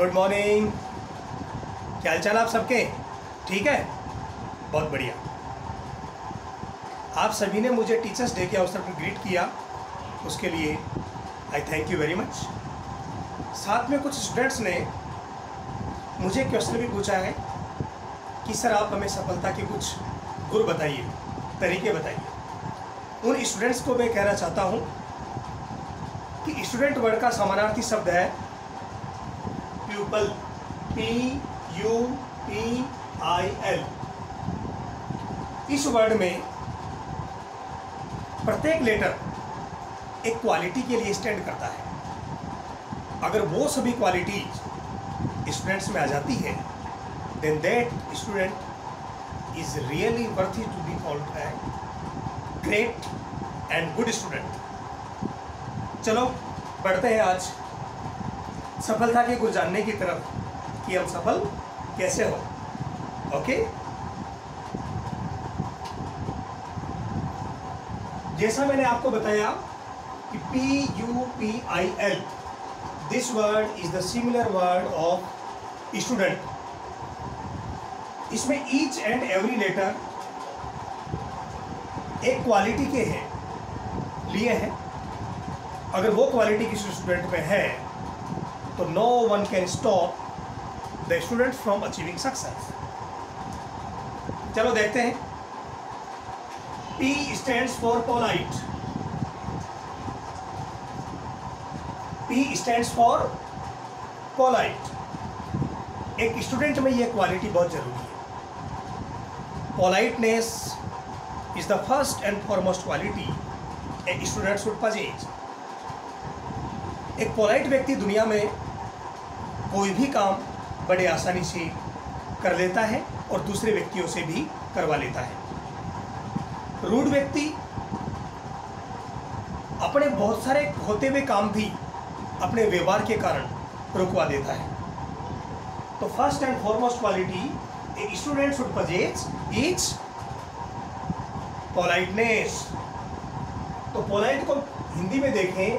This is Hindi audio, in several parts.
Good morning. क्या हाल चाल आप सबके? ठीक है, बहुत बढ़िया। आप सभी ने मुझे टीचर्स डे के अवसर पर ग्रीट किया, उसके लिए आई थैंक यू वेरी मच। साथ में कुछ स्टूडेंट्स ने मुझे क्वेश्चन भी पूछा है कि सर आप हमें सफलता के कुछ गुर बताइए, तरीके बताइए। उन स्टूडेंट्स को मैं कहना चाहता हूँ कि स्टूडेंट वर्ड का समानार्थी शब्द है प्यूपल, PUPIL। इस वर्ड में प्रत्येक लेटर एक क्वालिटी के लिए स्टैंड करता है। अगर वो सभी क्वालिटीज स्टूडेंट्स में आ जाती है, then that student is really worthy to be called a great and good student. चलो बढ़ते हैं आज सफलता के गुर जानने की तरफ कि हम सफल कैसे हो। ओके, जैसा मैंने आपको बताया कि PUPIL, this word is the similar word of student. इसमें ईच एंड एवरी लेटर एक क्वालिटी के लिए है। अगर वो क्वालिटी किसी स्टूडेंट में है तो no one can stop the student from achieving success. चलो देखते हैं। P stands for polite। P stands for polite। एक स्टूडेंट में यह क्वालिटी बहुत जरूरी है। Politeness is the first and foremost quality a student should possess। एक पोलाइट व्यक्ति दुनिया में कोई भी काम बड़े आसानी से कर लेता है और दूसरे व्यक्तियों से भी करवा लेता है। रूड व्यक्ति अपने बहुत सारे होते हुए काम भी अपने व्यवहार के कारण रुकवा देता है। तो first and foremost quality a student should possess is politeness. तो पोलाइट को हिंदी में देखें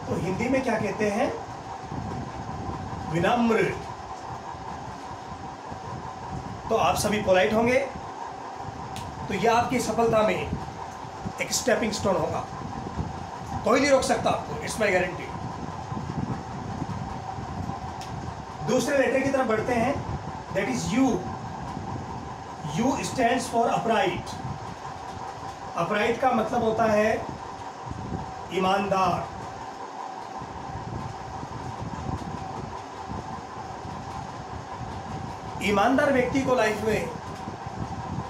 तो हिंदी में क्या कहते हैं? विनम्र। तो आप सभी पोलाइट होंगे तो यह आपकी सफलता में एक स्टेपिंग स्टोन होगा। कोई नहीं रोक सकता आपको, इट्स माय गारंटी। दूसरे लेटर की तरफ बढ़ते हैं, that is U। U stands for upright. Upright का मतलब होता है ईमानदार। ईमानदार व्यक्ति को लाइफ में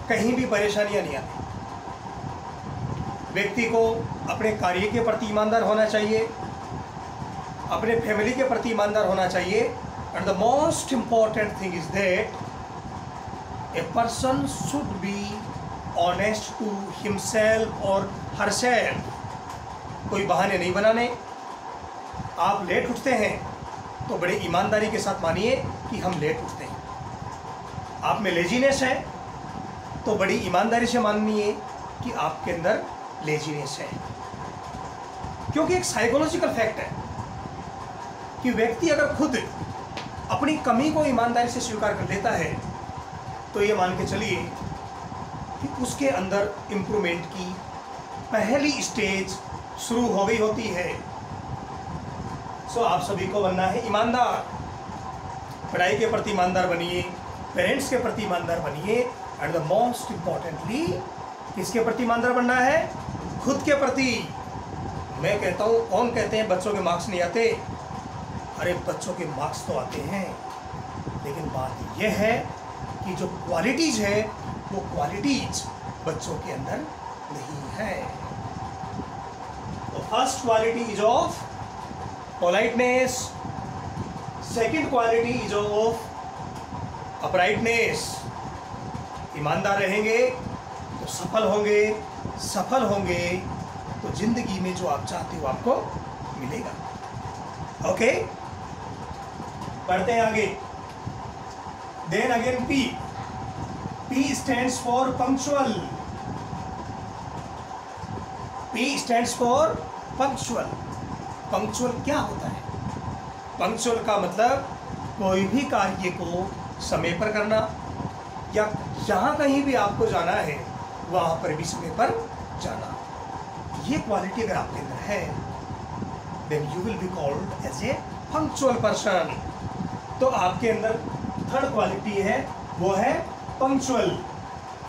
कहीं भी परेशानियां नहीं आती। व्यक्ति को अपने कार्य के प्रति ईमानदार होना चाहिए, अपने फैमिली के प्रति ईमानदार होना चाहिए। And the most important thing is that a person should be honest to himself और हरसेल्फ। कोई बहाने नहीं बनाने। आप लेट उठते हैं तो बड़े ईमानदारी के साथ मानिए कि हम लेट उठते हैं। आप में लेजीनेस है तो बड़ी ईमानदारी से मानिए कि आपके अंदर लेजीनेस है। क्योंकि एक साइकोलॉजिकल फैक्ट है कि व्यक्ति अगर खुद अपनी कमी को ईमानदारी से स्वीकार कर लेता है तो ये मान के चलिए कि उसके अंदर इम्प्रूवमेंट की पहली स्टेज शुरू हो गई होती है। सो आप सभी को बनना है ईमानदार। पढ़ाई के प्रति ईमानदार बनिए, पेरेंट्स के प्रति ईमानदार बनिए, एंड द मोस्ट इम्पॉर्टेंटली किसके प्रति ईमानदार बनना है? खुद के प्रति। मैं कहता हूँ, कौन कहते हैं बच्चों के मार्क्स नहीं आते? अरे बच्चों के मार्क्स तो आते हैं, लेकिन बात यह है कि जो क्वालिटीज़ है वो क्वालिटीज बच्चों के अंदर नहीं है। तो first quality is of politeness, second quality is of uprightness. ईमानदार रहेंगे तो सफल होंगे, सफल होंगे तो जिंदगी में जो आप चाहते हो आपको मिलेगा। ओके, बढ़ते हैं आगे। Then again P stands for punctual। P stands for punctual। Punctual क्या होता है? पंक्चुअल का मतलब कोई भी कार्य को समय पर करना, या जहाँ कहीं भी आपको जाना है वहाँ पर भी समय पर जाना, ये क्वालिटी अगर आपके अंदर है, then you will be called as a punctual person. तो आपके अंदर थर्ड क्वालिटी है, वो है पंक्चुअल।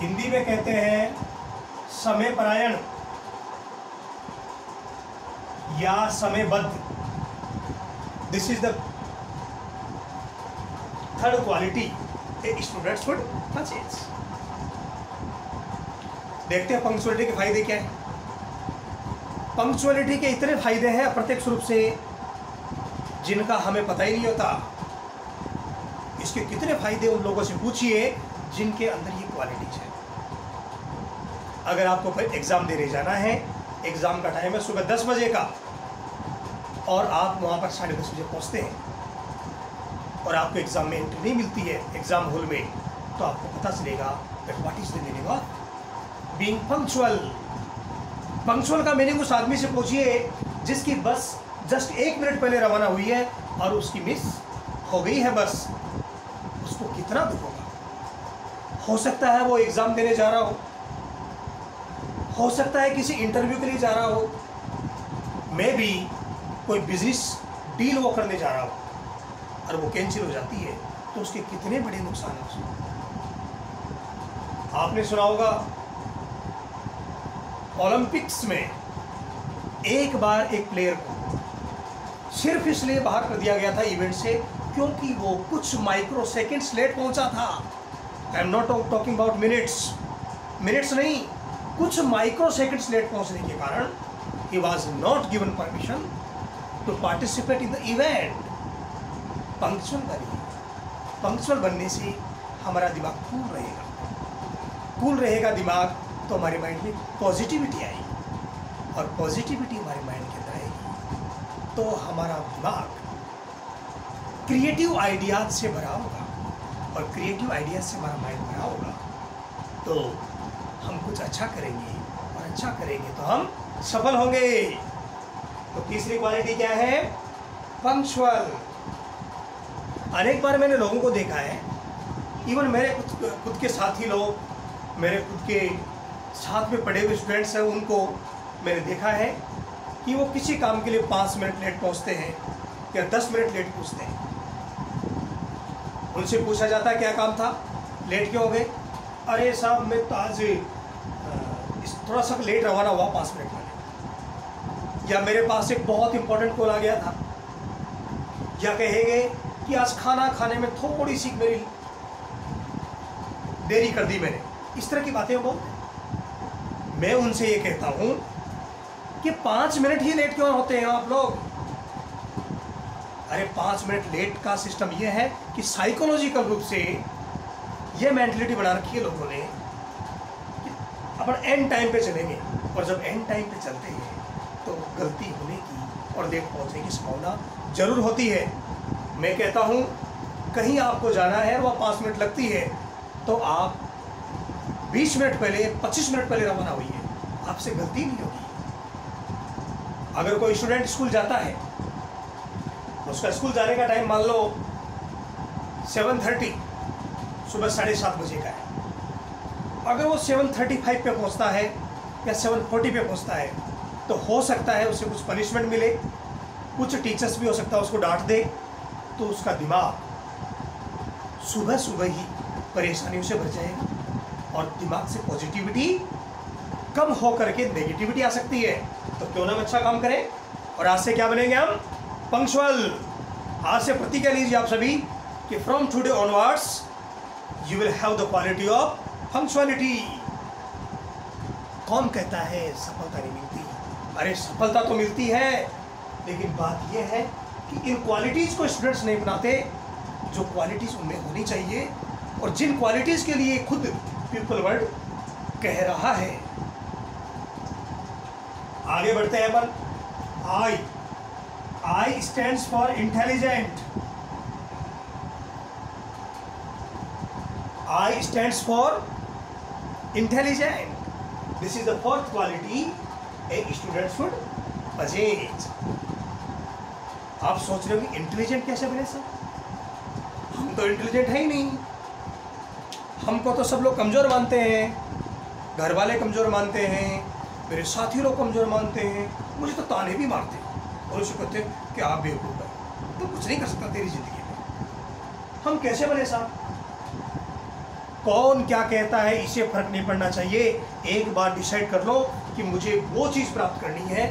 हिंदी में कहते हैं समय परायण या समयबद्ध। This is the third quality a student should possess। देखते हैं पंक्चुअलिटी के फायदे क्या है। पंक्चुअलिटी के इतने फायदे हैं अप्रत्यक्ष रूप से जिनका हमें पता ही नहीं होता। इसके कितने फायदे उन लोगों से पूछिए जिनके अंदर ये क्वालिटीज है। अगर आपको एग्जाम देने जाना है, एग्जाम का टाइम है सुबह 10 बजे का, और आप वहाँ पर 10:30 बजे पहुँचते हैं और आपको एग्जाम में एंट्री नहीं मिलती है एग्जाम हॉल में, तो आपको पता चलेगा that what is the meaning of being punctual. Punctual का मीनिंग उस आदमी से पूछिए जिसकी बस जस्ट 1 मिनट पहले रवाना हुई है और उसकी मिस हो गई है बस, उसको कितना दुख होगा। हो सकता है वो एग्जाम देने जा रहा हो सकता है किसी इंटरव्यू के लिए जा रहा हो, मे बी कोई बिजनेस डील वो करने जा रहा हो और वो कैंसिल हो जाती है, तो उसके कितने बड़े नुकसान हैं उसमें। आपने सुना होगा ओलंपिक्स में एक बार एक प्लेयर को सिर्फ इसलिए बाहर कर दिया गया था इवेंट से क्योंकि वो कुछ माइक्रो सेकेंड्स लेट पहुंचा था। I am not talking about minutes नहीं, कुछ माइक्रो सेकेंड्स लेट पहुंचने के कारण he was not given permission to participate in the event. Punctual बनिए। पंक्चुअल बनने से हमारा दिमाग कूल रहेगा दिमाग, तो हमारे माइंड में पॉजिटिविटी आएगी, और पॉजिटिविटी हमारे माइंड के अंदर आएगी तो हमारा दिमाग क्रिएटिव आइडियाज से भरा होगा, और क्रिएटिव आइडियाज से हमारा माइंड भरा होगा तो हम कुछ अच्छा करेंगे, और अच्छा करेंगे तो हम सफल होंगे। तो तीसरी क्वालिटी क्या है? पंक्चुअल। अनेक बार मैंने लोगों को देखा है, इवन मेरे खुद के साथी लोग, मेरे खुद के साथ में पढ़े हुए स्टूडेंट्स हैं, उनको मैंने देखा है कि वो किसी काम के लिए 5 मिनट लेट पहुंचते हैं या 10 मिनट लेट पहुंचते हैं। उनसे पूछा जाता है क्या काम था, लेट क्यों हो गए? अरे साहब मैं तो आज थोड़ा सा लेट रवाना हुआ 5 मिनट पहले, या मेरे पास एक बहुत इंपॉर्टेंट कॉल आ गया था, या कहेंगे कि आज खाना खाने में थोड़ी सी मेरी देरी कर दी मैंने। इस तरह की बातें बोलते हैं। मैं उनसे ये कहता हूं कि 5 मिनट ही लेट क्यों होते हैं आप लोग? अरे 5 मिनट लेट का सिस्टम ये है कि साइकोलॉजिकल रूप से ये मेंटलिटी बना रखी है लोगों ने कि अपन एंड टाइम पे चलेंगे, और जब एंड टाइम पे चलते हैं तो गलती होने की और लेट पहुंचने की संभावना जरूर होती है। मैं कहता हूं कहीं आपको जाना है और वह 5 मिनट लगती है, तो आप 20 मिनट पहले 25 मिनट पहले रवाना हुई है, आपसे गलती नहीं होगी। अगर कोई स्टूडेंट स्कूल जाता है, उसका स्कूल जाने का टाइम मान लो 7:30, सुबह 7:30 बजे का है। अगर वो 7:35 पे पहुंचता है या 7:40 पे पहुंचता है, तो हो सकता है उसे कुछ पनिशमेंट मिले, कुछ टीचर्स भी हो सकता है उसको डांट दे, तो उसका दिमाग सुबह सुबह ही परेशानियों से भर जाएगा, और दिमाग से पॉजिटिविटी कम हो करके नेगेटिविटी आ सकती है। तो क्यों ना हम अच्छा काम करें, और आज से क्या बनेंगे हम? पंक्चुअल। आज से प्रतिज्ञा लीजिए आप सभी कि from today onwards you will have the quality of punctuality. कौन कहता है सफलता नहीं मिलती? अरे सफलता तो मिलती है, लेकिन बात यह है कि इन क्वालिटीज़ को स्टूडेंट्स नहीं बनाते जो क्वालिटीज़ उनमें होनी चाहिए, और जिन क्वालिटीज़ के लिए खुद पीपल वर्ल्ड कह रहा है। आगे बढ़ते हैं अपन। I stands for intelligent. I stands for intelligent. This is the fourth quality a student should possess। आप सोच रहे हो कि इंटेलिजेंट कैसे बने सर? तो इंटेलिजेंट है ही नहीं, हमको तो सब लोग कमज़ोर मानते हैं, घर वाले कमज़ोर मानते हैं, मेरे साथी लोग कमज़ोर मानते हैं, मुझे तो ताने भी मारते हैं और उसे कहते हैं कि आप बेवकूफ़ है, तो कुछ नहीं कर सकता तेरी ज़िंदगी में। हम कैसे बने साहब? कौन क्या कहता है इसे फ़र्क नहीं पड़ना चाहिए। एक बार डिसाइड कर लो कि मुझे वो चीज़ प्राप्त करनी है,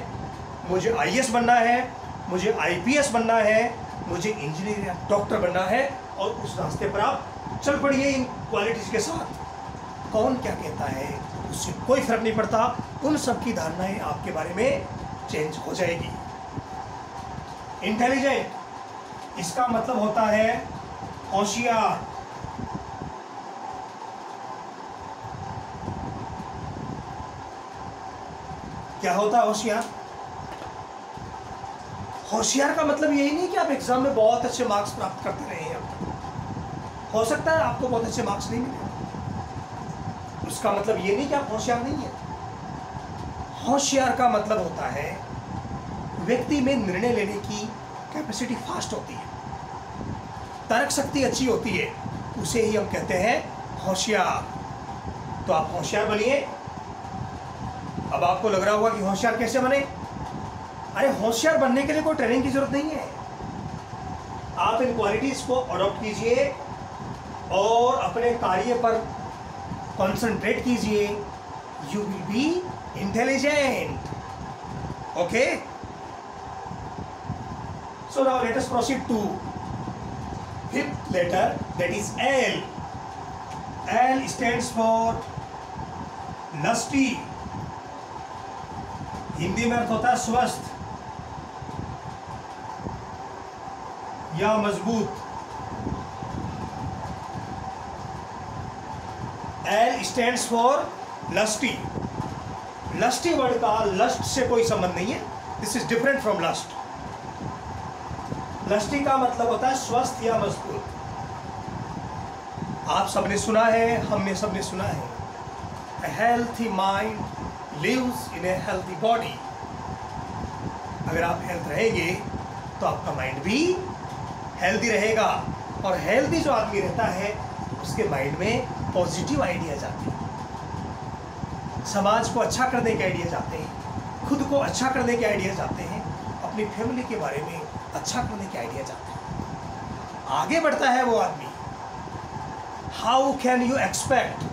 मुझे आईएएस बनना है, मुझे आईपीएस बनना है, मुझे इंजीनियर या डॉक्टर बनना है, और उस रास्ते पर आप चल पड़िए इन क्वालिटीज़ के साथ। कौन क्या कहता है उससे कोई फ़र्क नहीं पड़ता, उन सब की धारणाएं आपके बारे में चेंज हो जाएगी। इंटेलिजेंट, इसका मतलब होता है होशियार। क्या होता है होशियार? होशियार का मतलब यही नहीं कि आप एग्जाम में बहुत अच्छे मार्क्स प्राप्त करते रहे हैं। हो सकता है आपको बहुत अच्छे मार्क्स नहीं मिले, उसका मतलब ये नहीं कि आप होशियार नहीं है। होशियार का मतलब होता है व्यक्ति में निर्णय लेने की कैपेसिटी फास्ट होती है, तर्क शक्ति अच्छी होती है, उसे ही हम कहते हैं होशियार। तो आप होशियार बनिए। अब आपको लग रहा होगा कि होशियार कैसे बने? अरे होशियार बनने के लिए कोई ट्रेनिंग की जरूरत नहीं है। आप इन क्वालिटीज़ को अडॉप्ट कीजिए और अपने कार्य पर कंसंट्रेट कीजिए, you will be intelligent. Okay, so now let us proceed to fifth letter, that is L. L stands for lusty. Hindi में अर्थ होता है स्वस्थ या मजबूत। L stands for lusty. Lusty word का लस्ट से कोई संबंध नहीं है, this is different from lust. Lusty का मतलब होता है स्वस्थ या मजबूत। आप सबने सुना है, हमने सबने सुना है, a healthy mind lives in a healthy body। अगर आप हेल्थ रहेंगे तो आपका माइंड भी हेल्दी रहेगा, और हेल्दी जो आदमी रहता है उसके माइंड में पॉजिटिव आइडियाज आते हैं, समाज को अच्छा करने के आइडियाज आते हैं, खुद को अच्छा करने के आइडियाज आते हैं, अपनी फैमिली के बारे में अच्छा करने के आइडियाज आते हैं, आगे बढ़ता है वो आदमी। How can you expect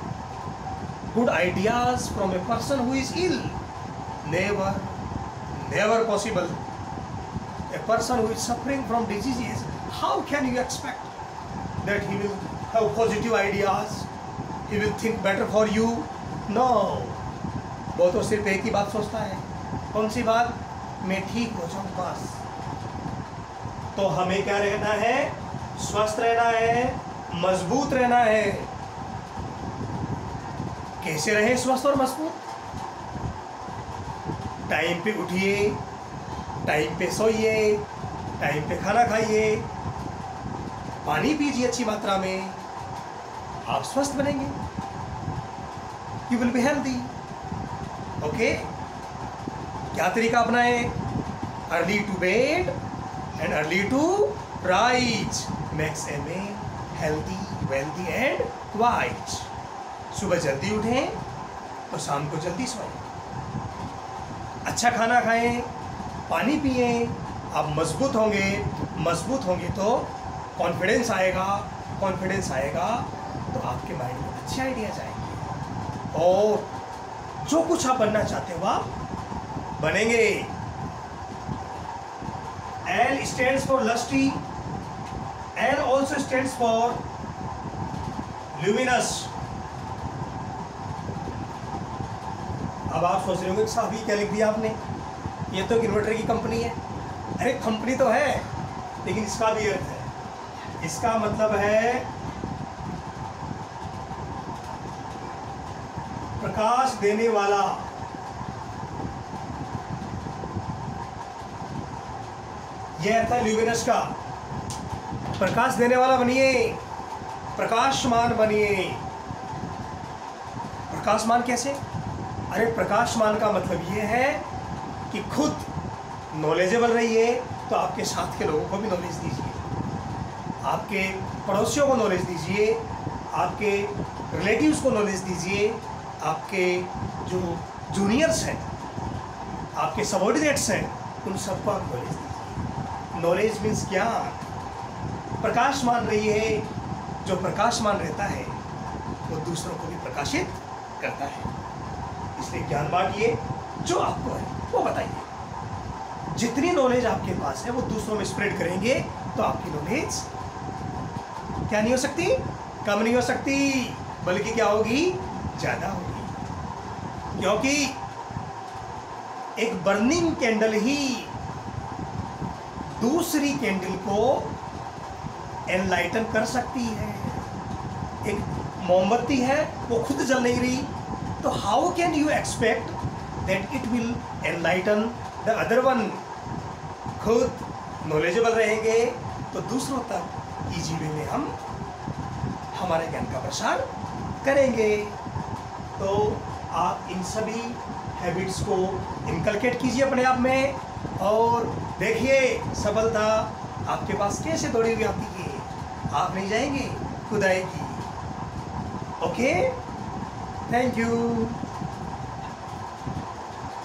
good ideas from a person who is ill? Never possible. A person who is suffering from diseases, how can you expect that he will have positive ideas, he will think better for you? No, वो तो सिर्फ एक ही बात सोचता है। कौन सी बात? मैं ठीक हो जाऊँ बस। तो हमें क्या रहना है? स्वस्थ रहना है, मजबूत रहना है। कैसे रहे स्वस्थ और मजबूत? टाइम पे उठिए, टाइम पे सोइए, टाइम पे खाना खाइए, पानी पीजिए अच्छी मात्रा में, आप स्वस्थ बनेंगे, you will be healthy. Okay, क्या तरीका अपनाएं? Early to bed and early to rise makes a man healthy, wealthy and wise. सुबह जल्दी उठें तो शाम को जल्दी सोएं, अच्छा खाना खाएं, पानी पिएं, आप मजबूत होंगे। मजबूत होंगे तो कॉन्फिडेंस आएगा, कॉन्फिडेंस आएगा तो आपके माइंड में अच्छे आइडियाज आएंगे, और जो कुछ आप बनना चाहते हो आप बनेंगे। L stands for lusty. L also stands for luminous. अब आप सोच रहे होंगे कि साहब ये क्या लिख दिया आपने, ये तो इन्वर्टर की कंपनी है। अरे कंपनी तो है, लेकिन इसका भी अर्थ है। इसका मतलब है प्रकाश देने वाला। यह अर्थ है ल्यूमिनस का। प्रकाश देने वाला बनिए, प्रकाशमान बनिए। प्रकाशमान कैसे? अरे प्रकाशमान का मतलब ये है कि खुद नॉलेजेबल रहिए तो आपके साथ के लोगों को भी नॉलेज दीजिए। आपके पड़ोसियों को नॉलेज दीजिए, आपके रिलेटिव्स को नॉलेज दीजिए, आपके जो जूनियर्स हैं, आपके सबॉर्डिनेट्स हैं, उन सबको आप नॉलेज दीजिए। नॉलेज मीन्स ज्ञान। प्रकाशमान रही है, जो प्रकाशमान रहता है वो दूसरों को भी प्रकाशित करता है। इसलिए ज्ञान बांटिए, जो आपको है वो बताइए। जितनी नॉलेज आपके पास है वो दूसरों में स्प्रेड करेंगे तो आपकी नॉलेज क्या नहीं हो सकती, कम नहीं हो सकती, बल्कि क्या होगी, ज़्यादा होगी। क्योंकि एक बर्निंग कैंडल ही दूसरी कैंडल को एनलाइटन कर सकती है। एक मोमबत्ती है, वो खुद जल नहीं रही, तो how can you expect that it will enlighten the other one. खुद नॉलेजेबल रहेंगे तो दूसरों तक इजी वे में हम हमारे ज्ञान का प्रसार करेंगे। तो आप इन सभी हैबिट्स को इनकलकेट कीजिए अपने आप में, और देखिए सफलता आपके पास कैसे दौड़ी हुई आती है। आप नहीं जाएंगे, खुद आएगी। Okay, thank you.